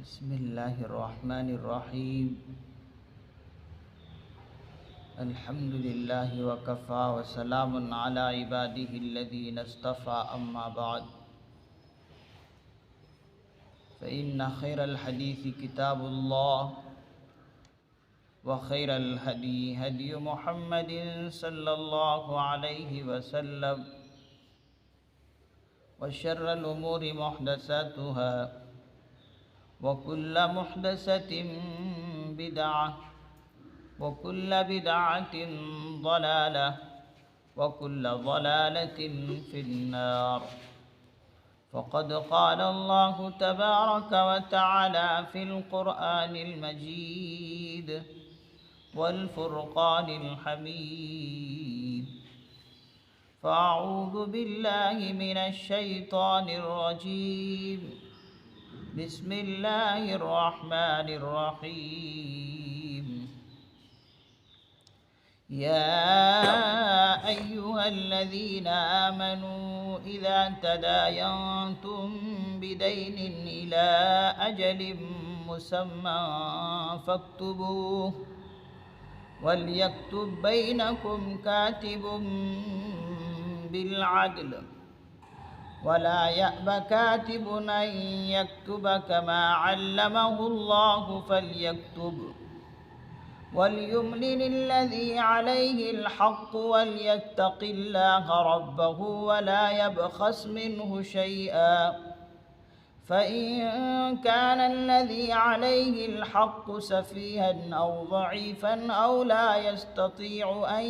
बिस्मिल्लाहिर्रहमानिर्रहीम। अल्हम्दुलिल्लाहि वकफ़ा वसलामुन अला इबादिहिल्लज़ीना इस्तफ़ा अम्मा बाद। फ़इन्न खैरल हदीसी किताबुल्लाह व खैरल हदी हदी मुहम्मदिन सल्लल्लाहु अलैहि वसल्लम व शर्रल उमूरि मुहदसatuहा व कुल्ल मुहदसतिन बिदअह व कुल्ल बिदअतिन ज़लालह व कुल्ल ज़लालतिन फिन्नार। फ़क़द क़ाल अल्लाहु तबारक व तआला फ़िल क़ुरआनिल मजीद वल फ़ुरक़ानिल हमीद। फ़अऊज़ु बिल्लाहि मिनश शैतानिर रजीम। बिस्मिल्लाहिर रहमानिर रहीम। या अय्युहल्लज़ीना आमनू इज़ा तदायंतुम बिदैनिन इला अजलिम मुसम्मा फ़क्तुबूह वल्यक्तुब बैनकुम कातिबुम बिलअद्ल वला यअब कातिबुन अन यक्तुब कमा अल्लमहुल्लाहु फ़ल्यक्तुब वल्युमलिलिल्लज़ी अलैहिल हक़्क़ु वल्यत्तक़िल्लाह रब्बहु वला यबख़स मिन्हु शैआ फ़इन कान अल्लज़ी अलैहिल हक़्क़ु सफ़ीहन औ ज़ईफ़न औ ला यस्ततीअु अन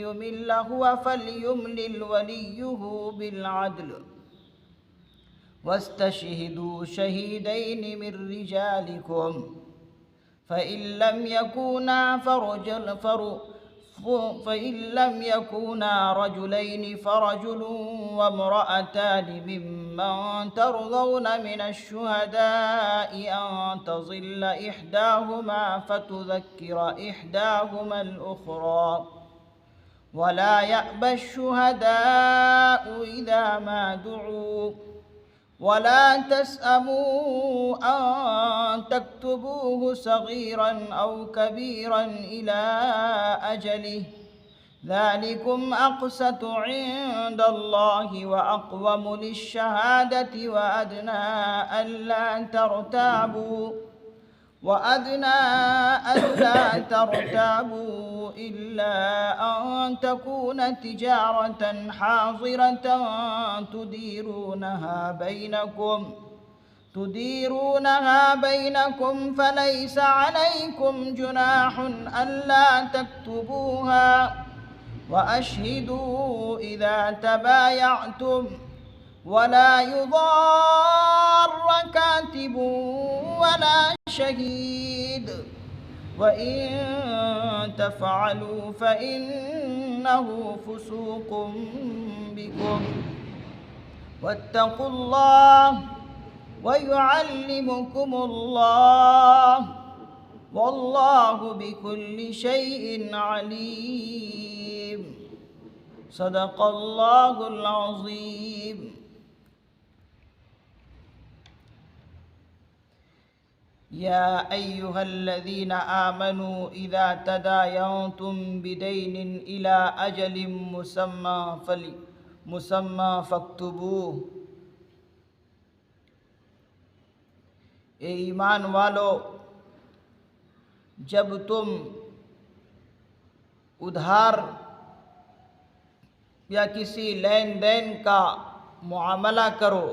युमिल्लहु फ़ल्युमलिल वलियुहु बिलअद्ल वस्तशहिदू शहीदैनि मिर रिजालिकुम फ़इन लम यकूना रजुलैनि फ़रजुलुन वम्रअतानि मिम्मन तरज़ौन मिनश्शुहदाइ अन तज़िल्ल इह्दाहुमा फ़तुज़क्किर इह्दाहुमल उख़रा वला यअबा शुहदाउ इज़ा मा दुऊ वला तस्अमू अन तक्तुबूहु सग़ीरन औ कबीरन इला अजलिह ज़ालिकुम अक़सतु इंदल्लाहि व अक़वमु लिश्शहादति व अदना अल्ला तर्ताबू इल्ला अन तकून तिजारतन हाज़िरतन तुदीरूनहा बैनकुम फ़लैस अलैकुम जुनाहुन अल्ला तक्तुबूहा व अशहिदू इज़ा तबायअतुम वला युज़ार्र कातिबुन वला शहीद व इन तफ़अलू फ़इन्नहु फ़ुसूक़ुम बिकुम वत्तक़ुल्लाह व युअल्लिमुकुमुल्लाह वल्लाहु बिकुल्लि शैइन अलीम। सदक़ल्लाहुल अज़ीम। या अय्युहल्लज़ीना आमनू इज़ा तदायंतुम बिदैनिन इला अजलिम मुसम्मा फ़क्तुबूह। ए ईमान वालो, जब तुम उधार या किसी लेन देन का मुआमला करो,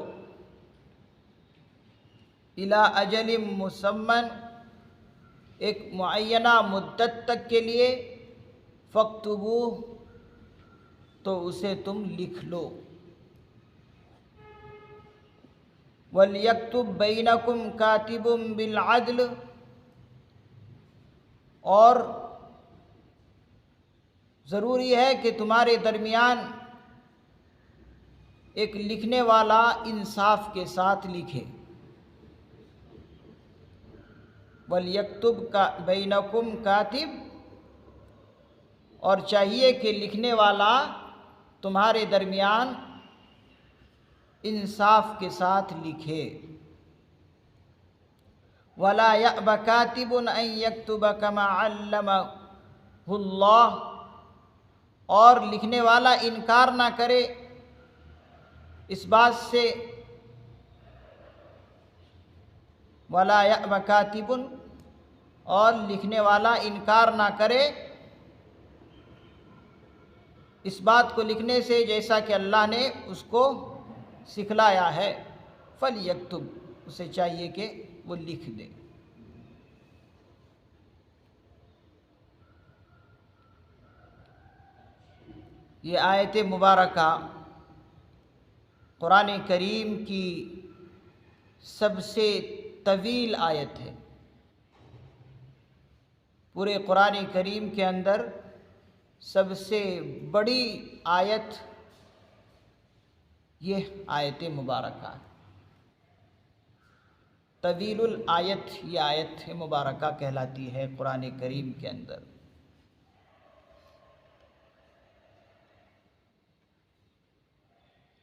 इला अजलिम मुसम्मन, एक मुअय्यना मुद्दत तक के लिए, फ़क्तुबूह, तो उसे तुम लिख लो। वल्यक्तुब बैनकुम कातिबुम बिलअद्ल, और ज़रूरी है कि तुम्हारे दरमियान एक लिखने वाला इंसाफ के साथ लिखे। वल्यक्तुब का बैनकुम कातिब, और चाहिए कि लिखने वाला तुम्हारे दरमियान इंसाफ के साथ लिखे। वला यअब कातिबुन अन यक्तुब कमा अल्लमहुल्लाह, और लिखने वाला इनकार ना करे इस बात से, वला यअब कातिबुन, और लिखने वाला इनकार ना करे इस बात को लिखने से जैसा कि अल्लाह ने उसको सिखलाया है। फलयक्तुब, उसे चाहिए कि वो लिख दे। ये आयत मुबारका कुरान करीम की सबसे तवील आयत है। पूरे कुरान करीम के अंदर सबसे बड़ी आयत ये आयत मुबारका है। तवीलुल आयत ये आयत मुबारका कहलाती है कुरान करीम के अंदर।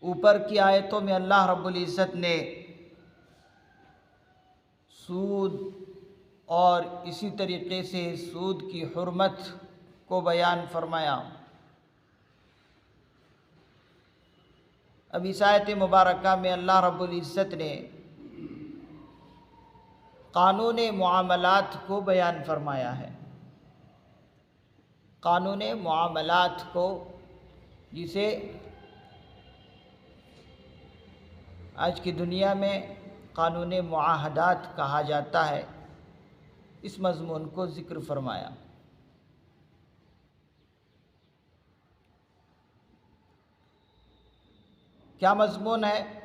ऊपर की आयतों में अल्लाह रब्बुल इज़्ज़त ने सूद और इसी तरीक़े से सूद की हुर्मत को बयान फरमाया। अब इस आयत मुबारका में अल्लाह रब्बुल इज़्ज़त ने कानून मुआमलात को बयान फरमाया है। कानून मुआमलात को, जिसे आज की दुनिया में कानून मुआहदात कहा जाता है, इस मज़मून को ज़िक्र फरमाया। क्या मज़मून है?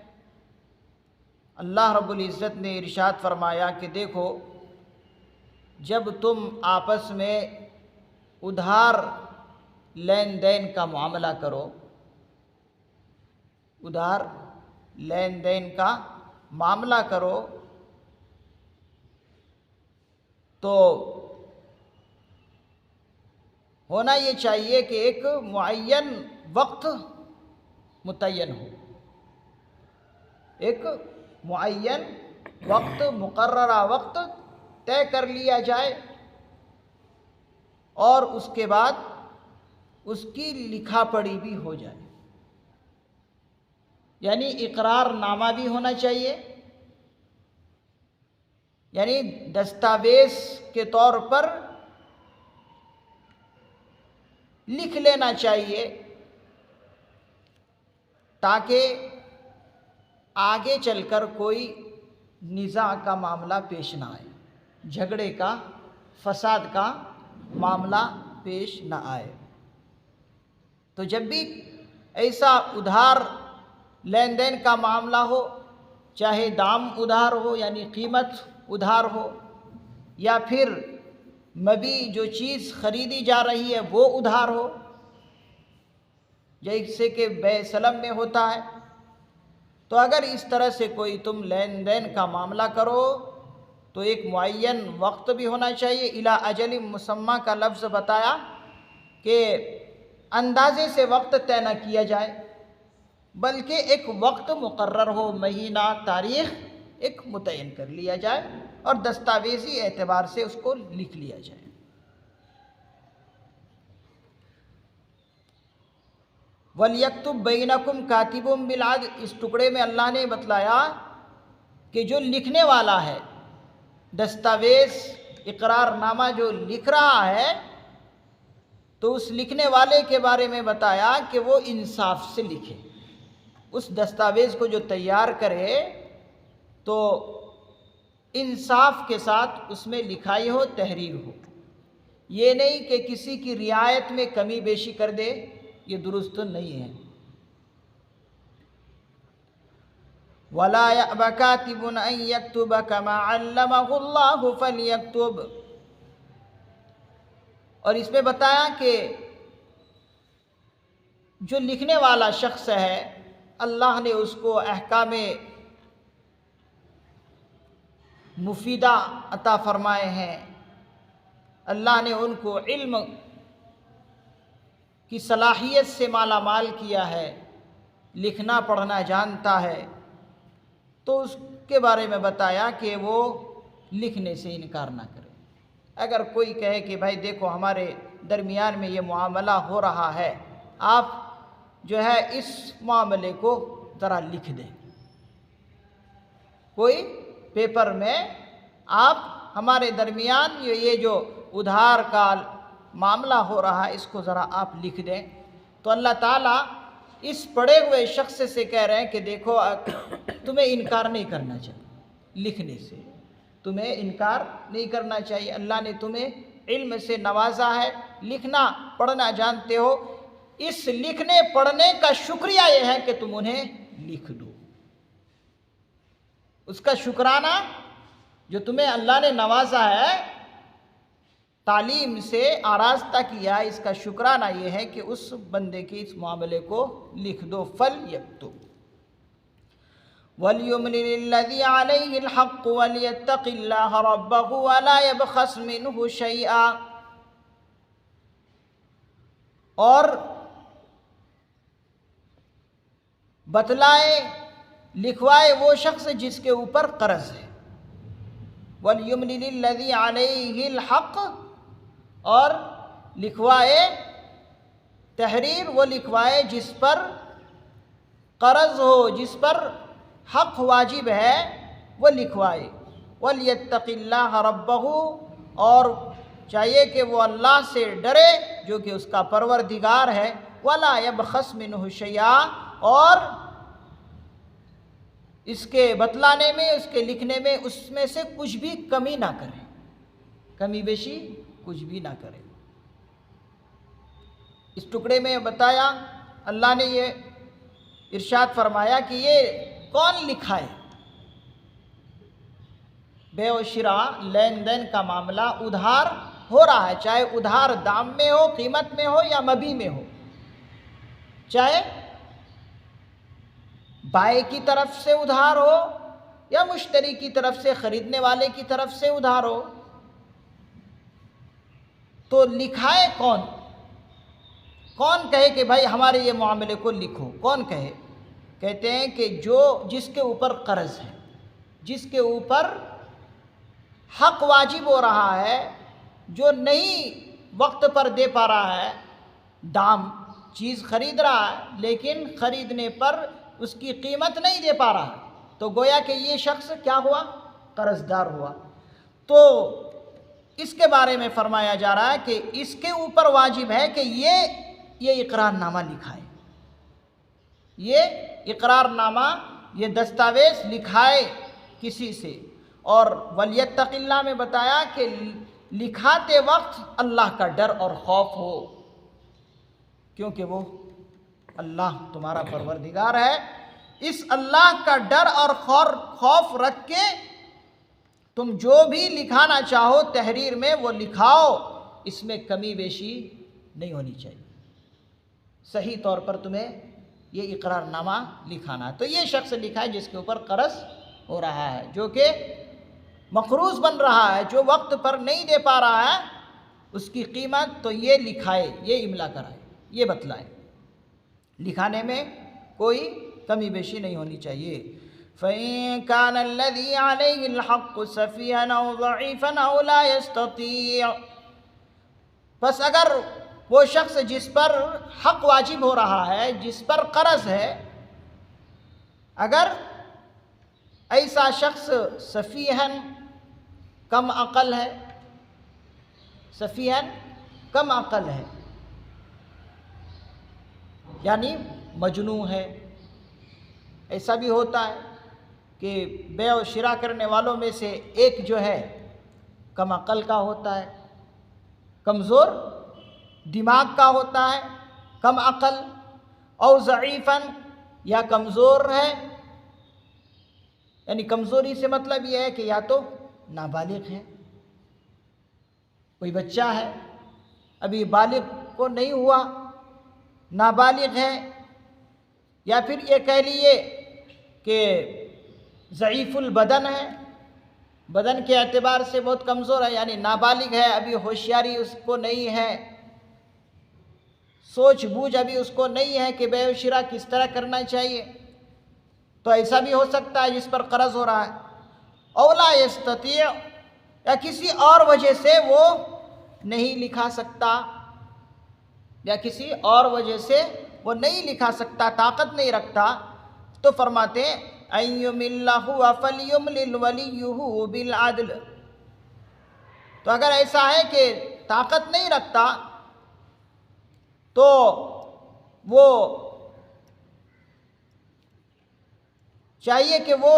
अल्लाह रब्बुल इज़्ज़त ने इरशाद फरमाया कि देखो, जब तुम आपस में उधार लेन देन का मामला करो, उधार लेन देन का मामला करो, तो होना ये चाहिए कि एक मुअय्यन वक्त मुतय्यन हो, एक मुअय्यन वक्त, मुकर्ररा वक्त तय कर लिया जाए और उसके बाद उसकी लिखा पढ़ी भी हो जाए। यानी इकरारनामा भी होना चाहिए, यानी दस्तावेज़ के तौर पर लिख लेना चाहिए, ताकि आगे चलकर कोई निज़ा का मामला पेश ना आए, झगड़े का, फसाद का मामला पेश ना आए। तो जब भी ऐसा उधार लेन देन का मामला हो, चाहे दाम उधार हो यानी कीमत उधार हो, या फिर मबी जो चीज़ ख़रीदी जा रही है वो उधार हो, जैसे कि बेसलम में होता है, तो अगर इस तरह से कोई तुम लेन देन का मामला करो तो एक मुअय्यन वक्त भी होना चाहिए। इला अजल मुसम्मा का लफ्ज़ बताया कि अंदाज़े से वक्त तय न किया जाए, बल्कि एक वक्त मुकर्रर हो, महीना, तारीख़ एक मुतय्यन कर लिया जाए और दस्तावेज़ी एतबार से उसको लिख लिया जाए। वलियक्तुब बैनकुम कातिबुम बिल अदल, इस टुकड़े में अल्लाह ने बतलाया कि जो लिखने वाला है, दस्तावेज़, इकरारनामा जो लिख रहा है, तो उस लिखने वाले के बारे में बताया कि वो इंसाफ से लिखे। उस दस्तावेज़ को जो तैयार करे तो इंसाफ के साथ उसमें लिखाई हो, तहरीर हो। ये नहीं कि किसी की रियायत में कमी बेशी कर दे, ये दुरुस्त नहीं है। वला यअब कातिबुन अन यक्तुब कमा अल्लमहुल्लाहु फलयक्तुब, और इसमें बताया कि जो लिखने वाला शख्स है, अल्लाह ने उसको अहकामे मुफीदा अता फरमाए हैं। अल्लाह ने उनको इल्म की सलाहियत से माला माल किया है, लिखना पढ़ना जानता है, तो उसके बारे में बताया कि वो लिखने से इनकार ना करे। अगर कोई कहे कि भाई देखो हमारे दरमियान में ये मामला हो रहा है, आप जो है इस मामले को ज़रा लिख दें, कोई पेपर में आप हमारे दरमियान ये जो उधार का मामला हो रहा है इसको ज़रा आप लिख दें, तो अल्लाह ताला इस पढ़े हुए शख्स से कह रहे हैं कि देखो तुम्हें इनकार नहीं करना चाहिए, लिखने से तुम्हें इनकार नहीं करना चाहिए। अल्लाह ने तुम्हें इल्म से नवाजा है, लिखना पढ़ना जानते हो, इस लिखने पढ़ने का शुक्रिया यह है कि तुम उन्हें लिख दो। उसका शुक्राना जो तुम्हें अल्लाह ने नवाजा है, तालीम से आरास्ता किया, इसका शुक्राना ये है कि उस बंदे के इस मामले को लिख दो। फल यक्तुब वलियुमलिल्लज़ी अलैहिल हक़्क़ु वलियत्तक़िल्लाह रब्बहु वला यबख़स मिन्हु शैआ। और बतलाए लिखवाए वो शख्स जिसके ऊपर कर्ज है। वलियुमलिल्लज़ी अलैहिल हक़्क़, और लिखवाए तहरीर वो लिखवाए जिस पर कर्ज हो, जिस पर हक़ वाजिब है वो लिखवाए। वलियत्तक़िल्लाह रब्बहु, और चाहिए कि वो अल्लाह से डरे जो कि उसका परवरदिगार है। वला यबख़स मिन्हु शैआ, और इसके बतलाने में, उसके लिखने में उसमें से कुछ भी कमी ना करे, कमी बेशी कुछ भी ना करे। इस टुकड़े में बताया अल्लाह ने ये इरशाद फरमाया कि ये कौन लिखाए। बे व शिरा लेन देन का मामला उधार हो रहा है, चाहे उधार दाम में हो, कीमत में हो या मबी में हो, चाहे बाय की तरफ से उधार हो या मुश्तरी की तरफ से, खरीदने वाले की तरफ से उधार हो, तो लिखाए कौन? कौन कहे कि भाई हमारे ये मामले को लिखो? कौन कहे? कहते हैं कि जो जिसके ऊपर कर्ज है, जिसके ऊपर हक वाजिब हो रहा है, जो नहीं वक्त पर दे पा रहा है, दाम चीज़ खरीद रहा है लेकिन खरीदने पर उसकी कीमत नहीं दे पा रहा है, तो गोया कि ये शख्स क्या हुआ? कर्जदार हुआ। तो इसके बारे में फरमाया जा रहा है कि इसके ऊपर वाजिब है कि ये इकरारनामा लिखाए, ये इकरारनामा, ये दस्तावेज़ लिखाए किसी से। और वलियत्तक़िल्लाह में बताया कि लिखाते वक्त अल्लाह का डर और खौफ हो, क्योंकि वो अल्लाह तुम्हारा परवरदिगार है। इस अल्लाह का डर और खौफ रख के तुम जो भी लिखाना चाहो तहरीर में वो लिखाओ, इसमें कमी बेशी नहीं होनी चाहिए, सही तौर पर तुम्हें ये इकरारनामा लिखाना है। तो ये शख्स लिखा है जिसके ऊपर कर्ज हो रहा है, जो कि मकरूज़ बन रहा है, जो वक्त पर नहीं दे पा रहा है उसकी कीमत, तो ये लिखाए, ये इमला कराए, ये बतलाए, लिखाने में कोई कमी बेशी नहीं होनी चाहिए। फ़इन कान अल्लज़ी अलैहिल हक़्क़ु सफ़ीहन औ ज़ईफ़न औ ला यस्तती, बस अगर वो शख्स जिस पर हक़ वाजिब हो रहा है, जिस पर कर्ज है, अगर ऐसा शख्स सफ़ीहन कम अक़ल है, सफ़ीहन कम अक़ल है, यानी मजनू है। ऐसा भी होता है कि बे और शिरा करने वालों में से एक जो है कम अक़ल का होता है, कमज़ोर दिमाग का होता है, कम अक़ल, और ज़ईफ़न या कमज़ोर है, यानी कमज़ोरी से मतलब यह है कि या तो नाबालिग है, कोई बच्चा है अभी बालिग को नहीं हुआ, नाबालिग है, या फिर ये कह लिए कि ज़ईफ़ुल बदन है, बदन के एतबार से बहुत कमज़ोर है, यानी नाबालिग है, अभी होशियारी उसको नहीं है, सोच बूझ अभी उसको नहीं है कि बेव शिरा किस तरह करना चाहिए, तो ऐसा भी हो सकता है जिस पर कर्ज हो रहा है। औला यस्तती, या किसी और वजह से वो नहीं लिखा सकता, या किसी और वजह से वो नहीं लिखा सकता, ताकत नहीं रखता, तो फरमाते अय्युमिल्लाहु फलयुमलिल वलियुहु बिल अदल। तो अगर ऐसा है कि ताकत नहीं रखता तो वो चाहिए कि वो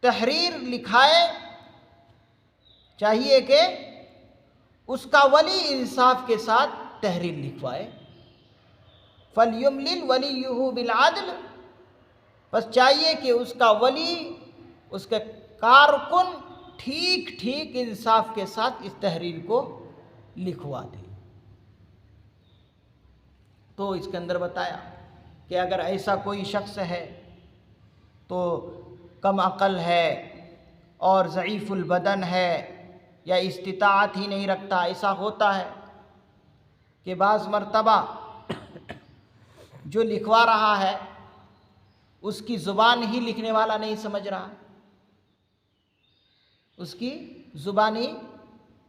तहरीर लिखाए, चाहिए कि उसका वली इंसाफ के साथ तहरीर लिखवाए। फलयुमलिल वलियुहु बिल अदल, बस चाहिए कि उसका वली, उसके कारकुन ठीक ठीक इंसाफ के साथ इस तहरीर को लिखवा दे। तो इसके अंदर बताया कि अगर ऐसा कोई शख्स है तो कम अक़ल है और ज़ईफ़ुल बदन है या इस्तिताअत ही नहीं रखता, ऐसा होता है कि बाज़ मर्तबा जो लिखवा रहा है उसकी ज़ुबान ही लिखने वाला नहीं समझ रहा, उसकी ज़ुबान ही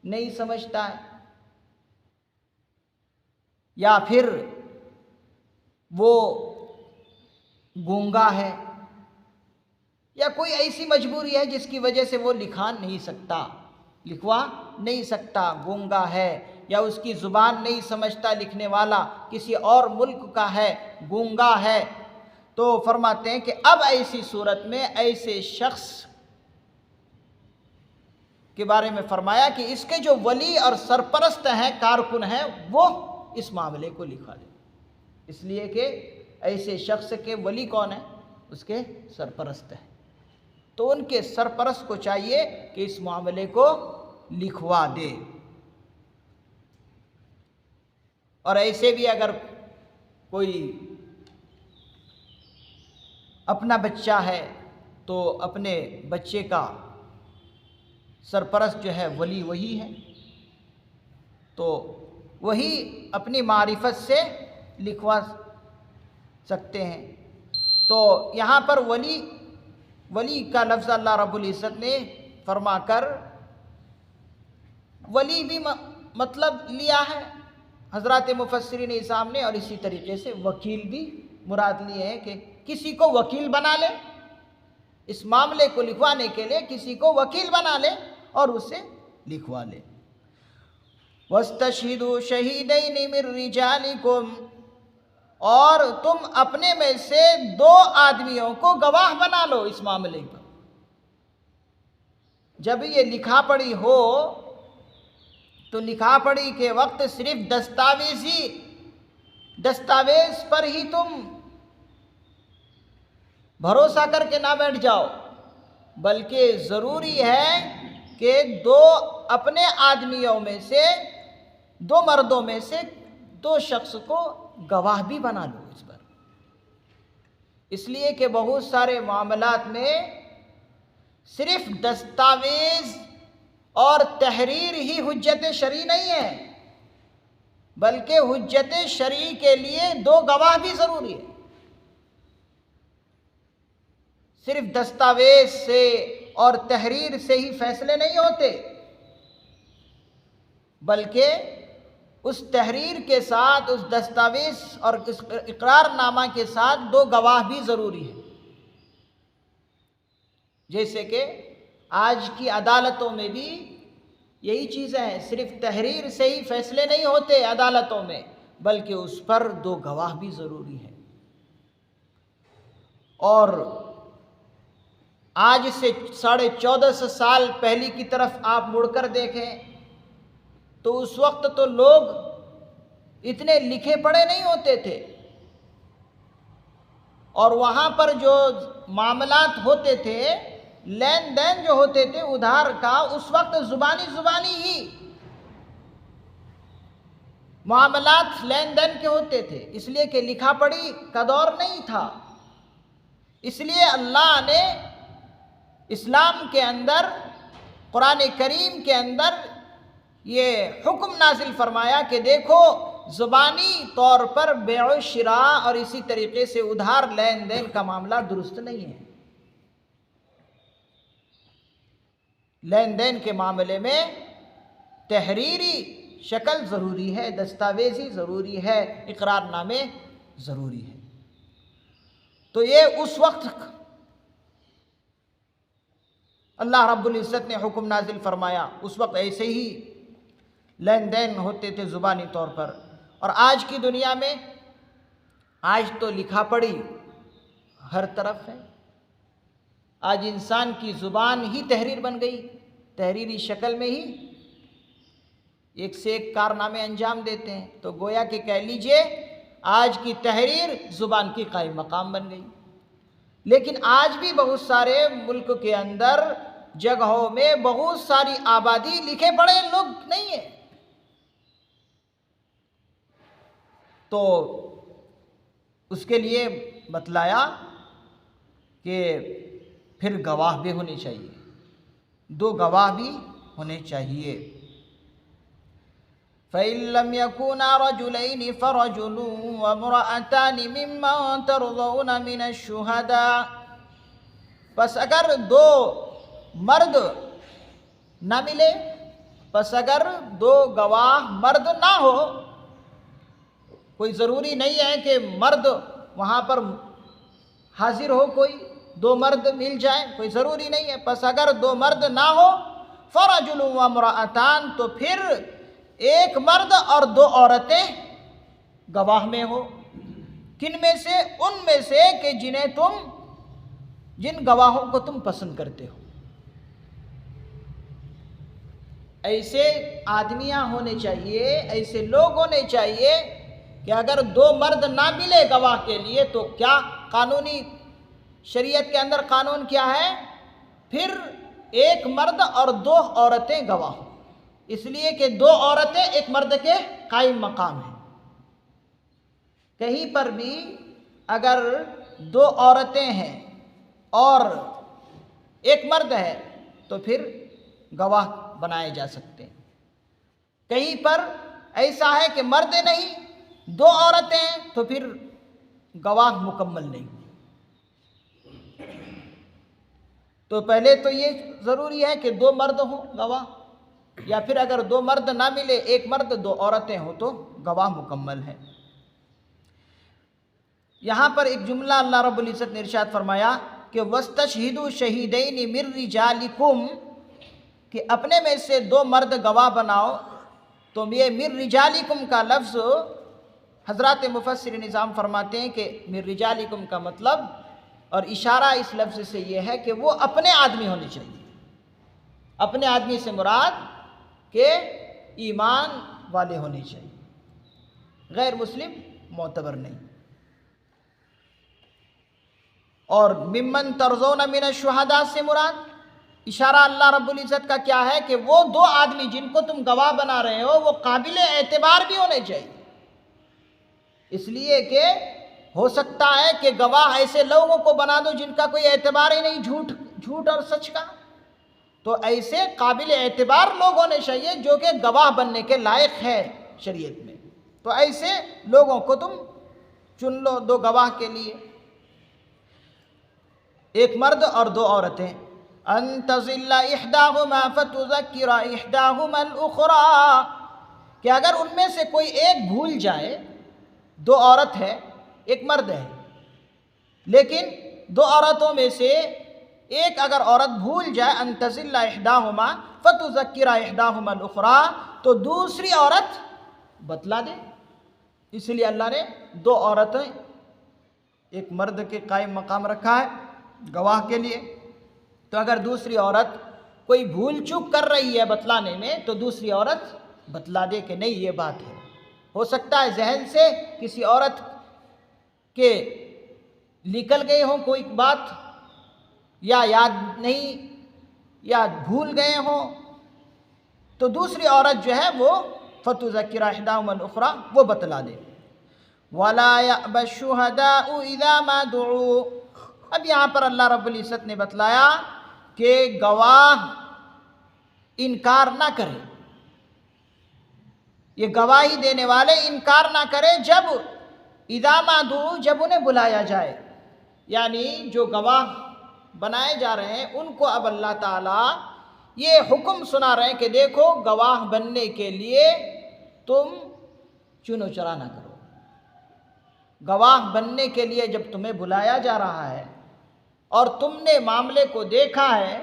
नहीं समझता है, या फिर वो गूंगा है, या कोई ऐसी मजबूरी है जिसकी वजह से वो लिखा नहीं सकता, लिखवा नहीं सकता, गूंगा है, या उसकी ज़ुबान नहीं समझता लिखने वाला, किसी और मुल्क का है, गूंगा है, तो फरमाते हैं कि अब ऐसी सूरत में ऐसे शख्स के बारे में फरमाया कि इसके जो वली और सरपरस्त हैं, कारकुन हैं, वो इस मामले को लिखा दे। इसलिए कि ऐसे शख्स के वली कौन है? उसके सरपरस्त है, तो उनके सरपरस्त को चाहिए कि इस मामले को लिखवा दे। और ऐसे भी अगर कोई अपना बच्चा है तो अपने बच्चे का सरपरस्त जो है वली वही है, तो वही अपनी मारिफत से लिखवा सकते हैं। तो यहाँ पर वली का लफ्ज़ अल्लाह रब्बुल इज़्ज़त ने फरमाकर वली भी मतलब लिया है हज़रात मुफस्सिरीन इस्लाम ने, और इसी तरीके से वकील भी मुराद लिए हैं कि किसी को वकील बना ले, इस मामले को लिखवाने के लिए किसी को वकील बना ले और उसे लिखवा ले। वस्तशहिदू शहीदैनि मिन रिजालिकुम, और तुम अपने में से 2 आदमियों को गवाह बना लो इस मामले पर। जब ये लिखा पढ़ी हो तो लिखा पढ़ी के वक्त सिर्फ दस्तावेज पर ही तुम भरोसा करके ना बैठ जाओ, बल्कि ज़रूरी है कि 2 अपने आदमियों में से, 2 मर्दों में से 2 शख्स को गवाह भी बना लो इस पर। इसलिए कि बहुत सारे मामलात में सिर्फ दस्तावेज और तहरीर ही हुज्जत शरई नहीं है, बल्कि हुज्जत शरई के लिए 2 गवाह भी ज़रूरी है। सिर्फ दस्तावेज से और तहरीर से ही फैसले नहीं होते, बल्कि उस तहरीर के साथ, उस दस्तावेज और उस इकरारनामा के साथ 2 गवाह भी ज़रूरी है। जैसे कि आज की अदालतों में भी यही चीज़ें हैं, सिर्फ तहरीर से ही फैसले नहीं होते अदालतों में, बल्कि उस पर 2 गवाह भी ज़रूरी है। और आज से 1450 साल पहले की तरफ आप मुड़कर देखें तो उस वक्त तो लोग इतने लिखे पढ़े नहीं होते थे, और वहाँ पर जो मामलात होते थे, लेन देन जो होते थे उधार का, उस वक्त ज़ुबानी ही मामलात लेन देन के होते थे, इसलिए कि लिखा पढ़ी का दौर नहीं था। इसलिए अल्लाह ने इस्लाम के अंदर, कुरान करीम के अंदर ये हुक्म नाजिल फरमाया कि देखो ज़ुबानी तौर पर बेअ शिरा और इसी तरीके से उधार लेन देन का मामला दुरुस्त नहीं है। लेन देन के मामले में तहरीरी शक्ल ज़रूरी है, दस्तावेज़ी ज़रूरी है, इकरारनामे ज़रूरी है। तो ये उस वक्त अल्लाह रब्बुल इज़्ज़त ने हुक्म नाजिल फरमाया, उस वक्त ऐसे ही लेन देन होते थे ज़ुबानी तौर पर। और आज की दुनिया में आज तो लिखा पढ़ी हर तरफ है। आज इंसान की ज़ुबान ही तहरीर बन गई, तहरीरी शक्ल में ही एक से एक कारनामे अंजाम देते हैं। तो गोया कि कह लीजिए आज की तहरीर ज़ुबान की कायम मकाम बन गई। लेकिन आज भी बहुत सारे मुल्क के अंदर जगहों में बहुत सारी आबादी लिखे पढ़े लोग नहीं है। तो उसके लिए बतलाया कि फिर गवाह भी होने चाहिए, 2 गवाह भी होने चाहिए। फ़इल्लम यकूना रजुलैनि फ़रजुलुन व इम्रअतानि मिम्मन तर्ज़ौन मिनश्शुहदा। बस अगर 2 मर्द ना मिले, बस अगर 2 गवाह मर्द ना हो, कोई ज़रूरी नहीं है कि मर्द वहाँ पर हाजिर हो, कोई 2 मर्द मिल जाए, कोई ज़रूरी नहीं है। बस अगर 2 मर्द ना हो, फ़रजुलुन व इम्रअतान, तो फिर 1 मर्द और 2 औरतें गवाह में हो। किन में से? उनमें से कि जिन गवाहों को तुम पसंद करते हो। ऐसे आदमियां होने चाहिए, ऐसे लोग होने चाहिए कि अगर 2 मर्द ना मिले गवाह के लिए तो क्या कानूनी शरीयत के अंदर कानून क्या है? फिर 1 मर्द और 2 औरतें गवाह, इसलिए कि 2 औरतें 1 मर्द के कायम मकाम हैं। कहीं पर भी अगर 2 औरतें हैं और 1 मर्द है तो फिर गवाह बनाए जा सकते हैं। कहीं पर ऐसा है कि मर्द नहीं, 2 औरतें हैं, तो फिर गवाह मुकम्मल नहीं। तो पहले तो ये ज़रूरी है कि 2 मर्द हों गवाह, या फिर अगर 2 मर्द ना मिले, 1 मर्द 2 औरतें हो तो गवाह मुकम्मल है। यहाँ पर एक जुमला अल्लाह रब्बुल इज़्ज़त ने इरशाद फरमाया कि वस्तशहिदू शहीदैनि मिर रिजालिकुम, कि अपने में से 2 मर्द गवाह बनाओ। तो ये मिर रिजालिकुम का लफ्ज़ हज़रात मुफस्सिर निज़ाम फरमाते हैं कि मिर रिजालिकुम का मतलब और इशारा इस लफ्ज़ से ये है कि वो अपने आदमी होने चाहिए। अपने आदमी से मुराद के ईमान वाले होने चाहिए, गैर मुस्लिम मोतबर नहीं। और मिम्मन तर्ज़ौन मिनश्शुहदा से मुराद इशारा अल्लाह रब्बुल इज़्ज़त का क्या है कि वो 2 आदमी जिनको तुम गवाह बना रहे हो वो काबिल एतबार भी होने चाहिए। इसलिए कि हो सकता है कि गवाह ऐसे लोगों को बना दो जिनका कोई एतबार ही नहीं, झूठ और सच का। तो ऐसे काबिल एतबार लोग होने चाहिए जो कि गवाह बनने के लायक है शरीयत में। तो ऐसे लोगों को तुम चुन लो 2 गवाह के लिए, 1 मर्द और 2 औरतें। अंतज़िल्ला इहदाहुमा फतुज़क्किरा इहदाहुमल उख़रा, कि अगर उनमें से कोई एक भूल जाए, 2 औरत है 1 मर्द है, लेकिन 2 औरतों में से एक अगर औरत भूल जाए, अंतज़िल्ला इहदाहुमा फतुज़क्किरा इहदाहुमल उख़रा, तो दूसरी औरत बतला दे। इसलिए अल्लाह ने 2 औरतें 1 मर्द के कायम मकाम रखा है गवाह के लिए। तो अगर दूसरी औरत कोई भूल चूक कर रही है बतलाने में, तो दूसरी औरत बतला दे कि नहीं ये बात है। हो सकता है जहन से किसी औरत के निकल गए हों कोई बात, या याद नहीं, या भूल गए हों, तो दूसरी औरत जो है वो फतुज़क्किरा इहदाहुमल उख़रा वो बतला दे। वला यअबश्शुहदाउ इज़ा मा दुऊ। अब यहाँ पर अल्लाह रब्बुल इज़्ज़त ने बतलाया कि गवाह इनकार ना करे, ये गवाही देने वाले इनकार ना करें जब इदा मादू, जब उन्हें बुलाया जाए। यानी जो गवाह बनाए जा रहे हैं उनको अब अल्लाह ताला ये हुक्म सुना रहे हैं कि देखो, गवाह बनने के लिए तुम चुनो चरा ना करो। गवाह बनने के लिए जब तुम्हें बुलाया जा रहा है और तुमने मामले को देखा है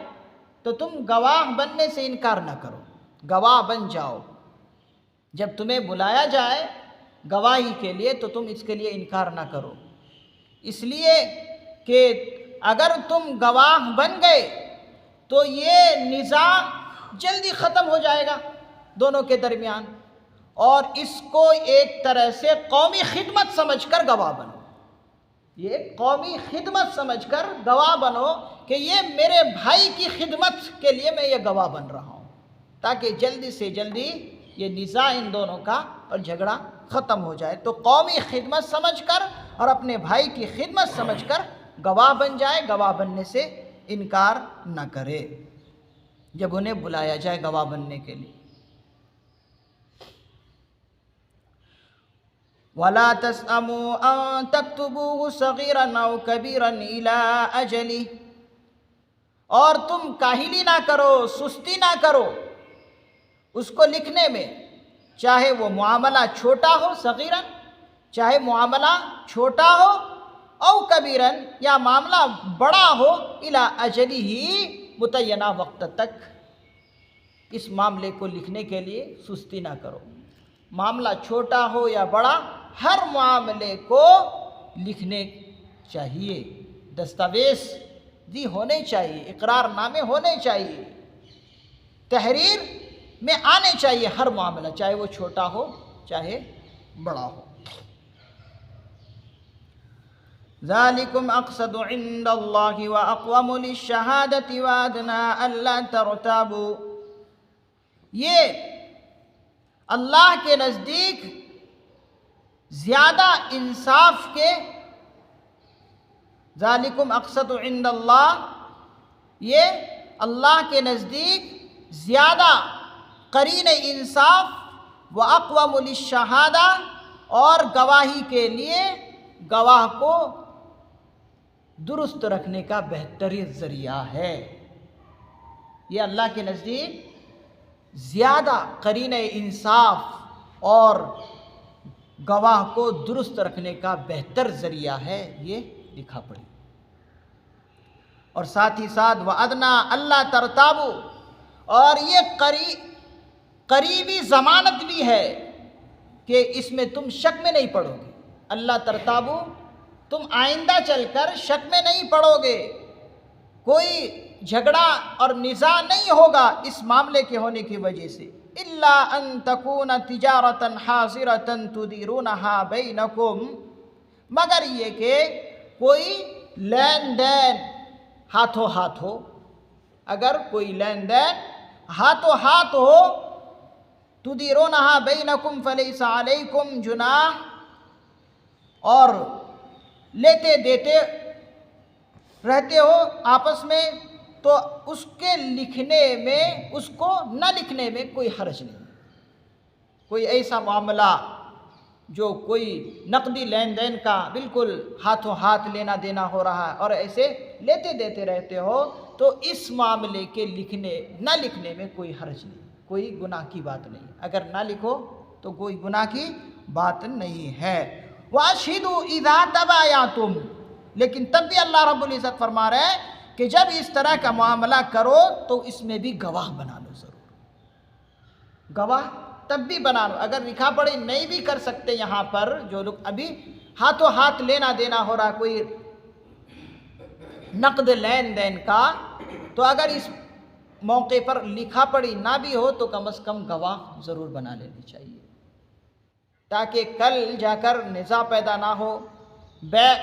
तो तुम गवाह बनने से इनकार ना करो, गवाह बन जाओ। जब तुम्हें बुलाया जाए गवाही के लिए तो तुम इसके लिए इनकार ना करो, इसलिए कि अगर तुम गवाह बन गए तो ये निज़ा जल्दी ख़त्म हो जाएगा दोनों के दरमियान, और इसको एक तरह से कौमी खिदमत समझकर गवाह बनो। ये कौमी खिदमत समझकर गवाह बनो कि ये मेरे भाई की खिदमत के लिए मैं ये गवाह बन रहा हूँ, ताकि जल्दी से जल्दी ये निज़ा इन दोनों का और झगड़ा ख़त्म हो जाए। तो कौमी खिदमत समझकर और अपने भाई की खिदमत समझकर गवाह बन जाए, गवाह बनने से इनकार न करे जब उन्हें बुलाया जाए गवाह बनने के लिए। वला तस्अमू अन तक्तुबूहु सगीरन औ कबीरन इला अजली, और तुम काहिली ना करो, सुस्ती ना करो उसको लिखने में, चाहे वो मामला छोटा हो सगीरन, चाहे मामला छोटा हो, औ कबीरन या मामला बड़ा हो, इला अजली ही मुतय्यना वक्त तक, इस मामले को लिखने के लिए सुस्ती ना करो। मामला छोटा हो या बड़ा, हर मामले को लिखने चाहिए, दस्तावेज़ दी होने चाहिए, इकरारनामे होने चाहिए, तहरीर में आने चाहिए हर मामला, चाहे वो छोटा हो चाहे बड़ा हो। ज़ालिकुम अक़सदु इंदल्लाहि व अक़वमु लिश्शहादति व अदना अल्ला तरताबू, ये अल्लाह के नज़दीक ज़्यादा इंसाफ के, ज़ालिकुम अक़सदु इंदल्लाह, ये अल्लाह के नज़दीक ज़्यादा करीन इंसाफ व अक़वमु लिश्शहादा, और गवाही के लिए गवाह को दुरुस्त रखने का बेहतरीन ज़रिया है। ये अल्लाह के नज़दीक ज़्यादा करीन इंसाफ और गवाह को दुरुस्त रखने का बेहतर ज़रिया है, ये लिखा पड़ी। और साथ ही साथ व अदना अल्ला तरताबू, और ये करीबी ज़मानत भी है कि इसमें तुम शक में नहीं पड़ोगे। अल्लाह तरताबू, तुम आइंदा चलकर शक में नहीं पड़ोगे, कोई झगड़ा और निज़ा नहीं होगा इस मामले के होने की वजह से। इल्ला अन तकून तिजारतन हाज़िरतन तुदीरूनहा बैनकुम, मगर ये कि कोई लेन देन हाथों हाथ हो। अगर कोई लेन देन हाथों हाथ हो, तुदीरूनहा बैनकुम फलैसा अलैकुम जुनाह, और लेते देते रहते हो आपस में, तो उसके लिखने में, उसको न लिखने में कोई हर्ज नहीं। कोई ऐसा मामला जो कोई नकदी लेन देन का बिल्कुल हाथों हाथ लेना देना हो रहा है और ऐसे लेते देते रहते हो, तो इस मामले के न लिखने में कोई हर्ज नहीं, कोई गुनाह की बात नहीं। अगर ना लिखो तो कोई गुनाह की बात नहीं है। वाशिदु इज़ा तबायातुम, लेकिन तब भी अल्लाह रब्बुल इज़्ज़त फरमा रहे हैं कि जब इस तरह का मामला करो तो इसमें भी गवाह बना लो, ज़रूर गवाह तब भी बना लो। अगर लिखा पढ़ी नहीं भी कर सकते, यहाँ पर जो लोग अभी हाथों हाथ लेना देना हो रहा कोई नकद लेन देन का, तो अगर इस मौके पर लिखा पढ़ी ना भी हो तो कम से कम गवाह ज़रूर बना लेनी चाहिए, ताकि कल जाकर निज़ा पैदा ना हो। बै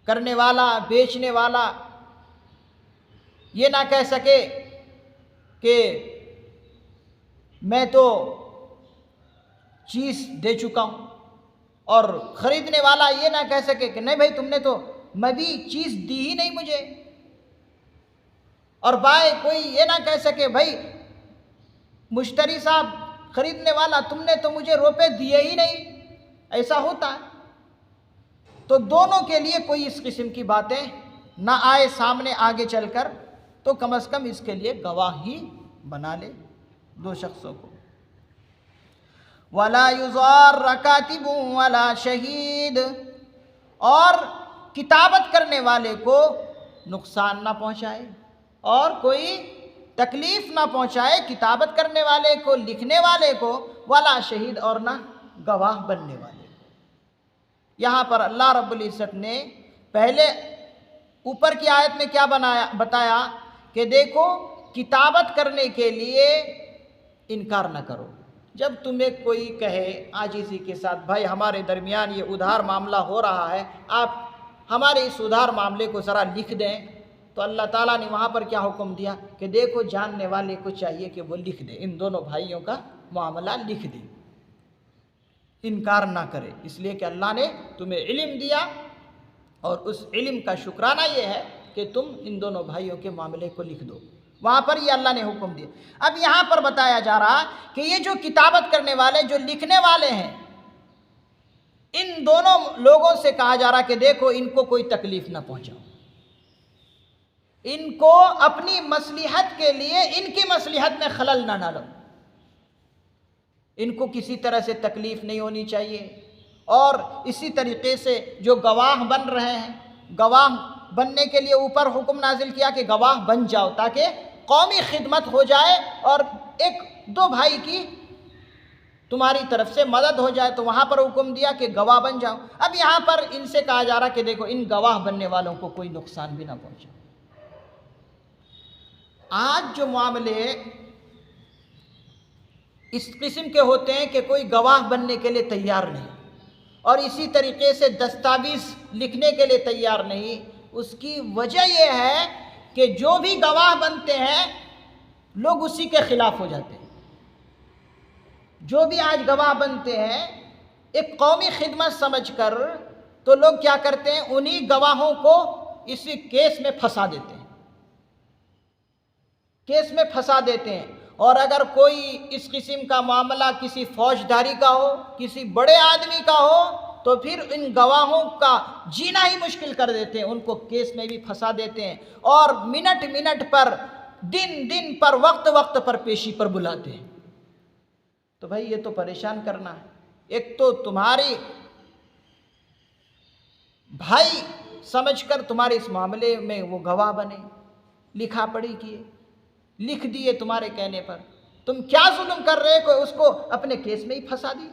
करने वाला, बेचने वाला ये ना कह सके कि मैं तो चीज़ दे चुका हूँ, और ख़रीदने वाला ये ना कह सके कि नहीं भाई तुमने तो मैं भी चीज़ दी ही नहीं मुझे, और कोई ये ना कह सके भाई मुश्तरी साहब खरीदने वाला तुमने तो मुझे रुपए दिए ही नहीं, ऐसा होता है। तो दोनों के लिए कोई इस किस्म की बातें ना आए सामने आगे चलकर, तो कम से कम इसके लिए गवाह ही बना ले दो शख्सों को। वला युज़ार कातिब वला शहीद, और किताबत करने वाले को नुकसान ना पहुँचाए और कोई तकलीफ़ ना पहुँचाए, किताबत करने वाले को, लिखने वाले को, वला शहीद, और ना गवाह बनने वाले। यहाँ पर अल्लाह रब्बुल इज़्ज़त ने पहले ऊपर की आयत में क्या बताया कि देखो किताबत करने के लिए इनकार न करो। जब तुम्हें कोई कहे आजिज़ी के साथ, भाई हमारे दरमियान ये उधार मामला हो रहा है, आप हमारे इस उधार मामले को ज़रा लिख दें, तो अल्लाह ताला ने वहाँ पर क्या हुक्म दिया कि देखो जानने वाले को चाहिए कि वो लिख दे, इन दोनों भाइयों का मामला लिख दे, इनकार ना करे, इसलिए कि अल्लाह ने तुम्हें इल्म दिया और उस इल्म का शुक्राना ये है कि तुम इन दोनों भाइयों के मामले को लिख दो। वहाँ पर ये अल्लाह ने हुक्म दिया। अब यहाँ पर बताया जा रहा कि ये जो किताबत करने वाले, जो लिखने वाले हैं, इन दोनों लोगों से कहा जा रहा कि देखो इनको कोई तकलीफ़ ना पहुँचाओ, इनको अपनी मसलिहत के लिए इनकी मसलिहत में खलल ना डालो, इनको किसी तरह से तकलीफ़ नहीं होनी चाहिए। और इसी तरीक़े से जो गवाह बन रहे हैं, गवाह बनने के लिए ऊपर हुक्म नाजिल किया कि गवाह बन जाओ ताकि कौमी खिदमत हो जाए और एक दो भाई की तुम्हारी तरफ से मदद हो जाए, तो वहाँ पर हुक्म दिया कि गवाह बन जाओ। अब यहाँ पर इनसे कहा जा रहा कि देखो इन गवाह बनने वालों को कोई नुकसान भी ना पहुँचे। आज जो मामले इस किस्म के होते हैं कि कोई गवाह बनने के लिए तैयार नहीं और इसी तरीके से दस्तावेज़ लिखने के लिए तैयार नहीं, उसकी वजह यह है कि जो भी गवाह बनते हैं लोग उसी के ख़िलाफ़ हो जाते हैं। जो भी आज गवाह बनते हैं एक कौमी खिदमत समझकर, तो लोग क्या करते हैं, उन्हीं गवाहों को इसी केस में फंसा देते हैं, केस में फंसा देते हैं। और अगर कोई इस किस्म का मामला किसी फौजदारी का हो, किसी बड़े आदमी का हो, तो फिर इन गवाहों का जीना ही मुश्किल कर देते हैं, उनको केस में भी फंसा देते हैं और मिनट मिनट पर, दिन दिन पर, वक्त वक्त पर पेशी पर बुलाते हैं। तो भाई ये तो परेशान करना है। एक तो तुम्हारी भाई समझकर तुम्हारे इस मामले में वो गवाह बने, लिखा पढ़ी किए, लिख दिए तुम्हारे कहने पर, तुम क्या जुल्म कर रहे हो, उसको अपने केस में ही फंसा दिए।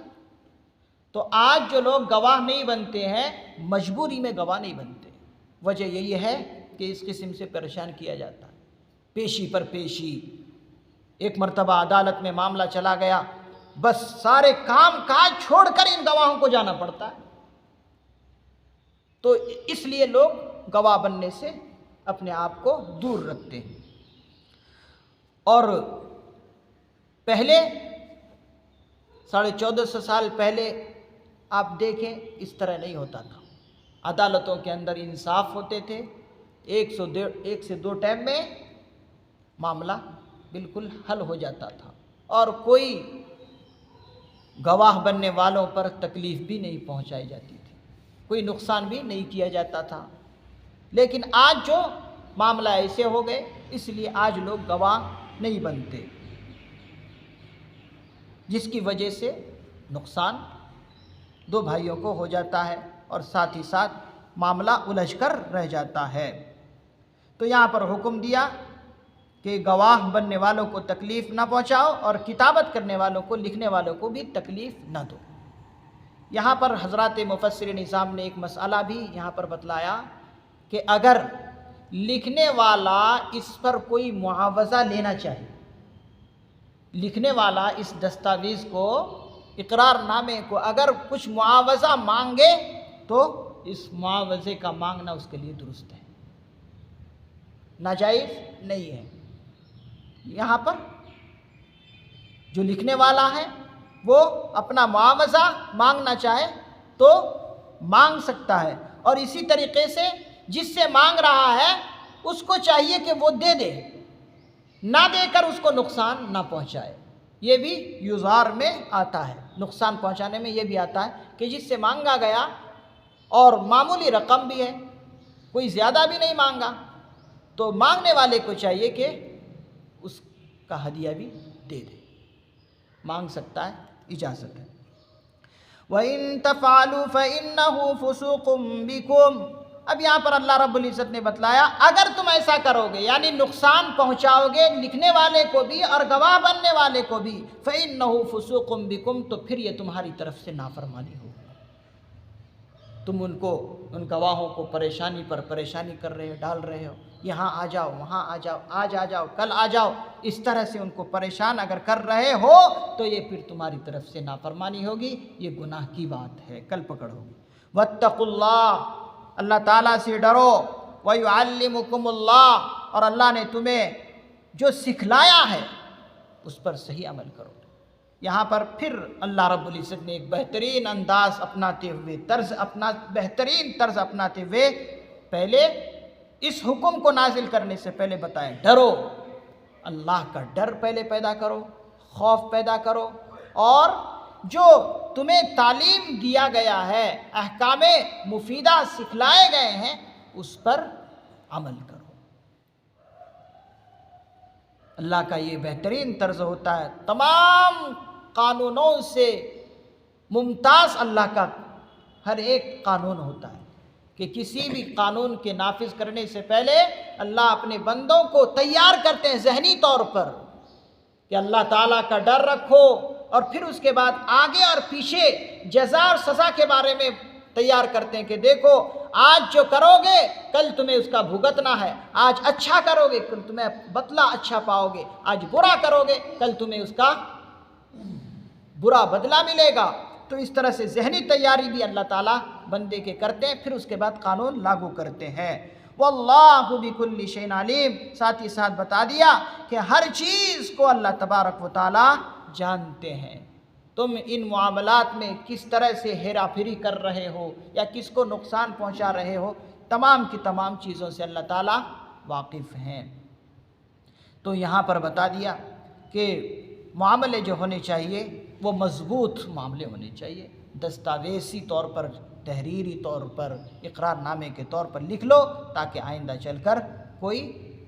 तो आज जो लोग गवाह नहीं बनते हैं, मजबूरी में गवाह नहीं बनते, वजह यही है कि इस किस्म से परेशान किया जाता है, पेशी पर पेशी। एक मर्तबा अदालत में मामला चला गया, बस सारे काम काज छोड़कर इन गवाहों को जाना पड़ता है। तो इसलिए लोग गवाह बनने से अपने आप को दूर रखते हैं। और पहले 1450 साल पहले आप देखें इस तरह नहीं होता था। अदालतों के अंदर इंसाफ होते थे, एक से दो टाइम में मामला बिल्कुल हल हो जाता था और कोई गवाह बनने वालों पर तकलीफ़ भी नहीं पहुंचाई जाती थी, कोई नुकसान भी नहीं किया जाता था। लेकिन आज जो मामला ऐसे हो गए, इसलिए आज लोग गवाह नहीं बनते, जिसकी वजह से नुकसान दो भाइयों को हो जाता है और साथ ही साथ मामला उलझ कर रह जाता है। तो यहाँ पर हुक्म दिया कि गवाह बनने वालों को तकलीफ़ ना पहुँचाओ और किताबत करने वालों को, लिखने वालों को भी तकलीफ़ ना दो। यहाँ पर हज़रात मुफस्सिरीन निज़ाम ने एक मसला भी यहाँ पर बतलाया कि अगर लिखने वाला इस पर कोई मुआवज़ा लेना चाहिए, लिखने वाला इस दस्तावेज़ को, इकरारनामे को अगर कुछ मुआवज़ा मांगे, तो इस मुआवज़े का मांगना उसके लिए दुरुस्त है, नाजायज़ नहीं है। यहाँ पर जो लिखने वाला है वो अपना मुआवज़ा मांगना चाहे तो मांग सकता है, और इसी तरीक़े से जिससे मांग रहा है उसको चाहिए कि वो दे दे, ना देकर उसको नुकसान ना पहुँचाए। ये भी युज़ार में आता है, नुकसान पहुंचाने में ये भी आता है कि जिससे मांगा गया और मामूली रकम भी है, कोई ज़्यादा भी नहीं मांगा, तो मांगने वाले को चाहिए कि उसका हदिया भी दे दे, मांग सकता है, इजाज़त है। वइन तफ़ालू फ़इन्नहु फ़ुसूक़ुम बिकुम। अब यहाँ पर अल्लाह रब्बुल इज़्ज़त ने बतलाया, अगर तुम ऐसा करोगे यानी नुकसान पहुँचाओगे लिखने वाले को भी और गवाह बनने वाले को भी, फ़इन्नहु फ़ुसूक़ुम बिकुम, तो फिर ये तुम्हारी तरफ से नाफरमानी होगी। तुम उनको, उन गवाहों को परेशानी पर परेशानी कर रहे हो, डाल रहे हो, यहाँ आ जाओ, वहाँ आ जाओ, आज आ जाओ, कल आ जाओ, इस तरह से उनको परेशान अगर कर रहे हो तो ये फिर तुम्हारी तरफ से नाफरमानी होगी, ये गुनाह की बात है, कल पकड़ होगी। वत्तकुल्लाह, अल्लाह ताला से डरो, वयुअल्लिमुकुमुल्लाह, और अल्लाह ने तुम्हें जो सिखलाया है उस पर सही अमल करो। यहाँ पर फिर अल्लाह रब्बुल इज़्ज़त ने एक बेहतरीन अंदाज़ अपनाते हुए, बेहतरीन तर्ज अपनाते हुए पहले इस हुक्म को नाजिल करने से पहले बताएं, डरो, अल्लाह का डर पहले पैदा करो, खौफ पैदा करो, और जो तुम्हें तालीम दिया गया है, अहकामे मुफीदा सिखलाए गए हैं, उस पर अमल करो। अल्लाह का ये बेहतरीन तर्ज होता है, तमाम कानूनों से मुमताज़ अल्लाह का हर एक कानून होता है कि किसी भी कानून के नाफिज करने से पहले अल्लाह अपने बंदों को तैयार करते हैं ज़हनी तौर पर कि अल्लाह ताला का डर रखो, और फिर उसके बाद आगे और पीछे जज़ा और सज़ा के बारे में तैयार करते हैं कि देखो आज जो करोगे कल तुम्हें उसका भुगतना है, आज अच्छा करोगे कल तुम्हें बदला अच्छा पाओगे, आज बुरा करोगे कल तुम्हें उसका बुरा बदला मिलेगा। तो इस तरह से ज़हनी तैयारी भी अल्लाह ताला बंदे के करते हैं, फिर उसके बाद कानून लागू करते हैं। वल्लाहु बिकुल्लि शैइन अलीम, साथ ही साथ बता दिया कि हर चीज़ को अल्लाह तबारक व तआला जानते हैं। तुम इन मामलात में किस तरह से हेरा फेरी कर रहे हो या किसको नुकसान पहुंचा रहे हो, तमाम की तमाम चीज़ों से अल्लाह ताला वाकिफ़ हैं। तो यहाँ पर बता दिया कि मामले जो होने चाहिए वो मज़बूत मामले होने चाहिए, दस्तावेज़ी तौर पर, तहरीरी तौर पर, इकरारनामे के तौर पर लिख लो, ताकि आइंदा चलकर कोई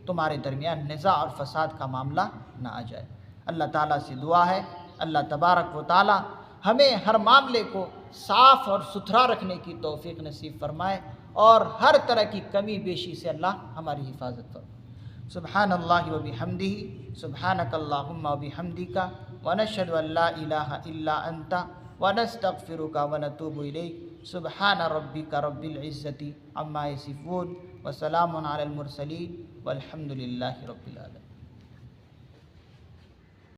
तुम्हारे दरमियान निज़ा और फसाद का मामला ना आ जाए। अल्लाह ताला से दुआ है, अल्लाह तबारक व ताला हमें हर मामले को साफ़ और सुथरा रखने की तौफ़ीक़ नसीब फरमाए, और हर तरह की कमी बेशी से अल्लाह हमारी हिफाजत फरमाए। सुब्हानल्लाहि व बिहम्दिही, सुब्हानकल्लाहुम्मा व बिहम्दिका, व नशहदु अल्ला इलाहा इल्ला अंता, व नस्तगफिरुका व नतूबु इलैक। सुब्हान रब्बिका रब्बिल इज़्ज़ति अम्मा यसिफून, व सलामुन अलल मुरसलीन, वल्हम्दुलिल्लाहि रब्बिल आलमीन।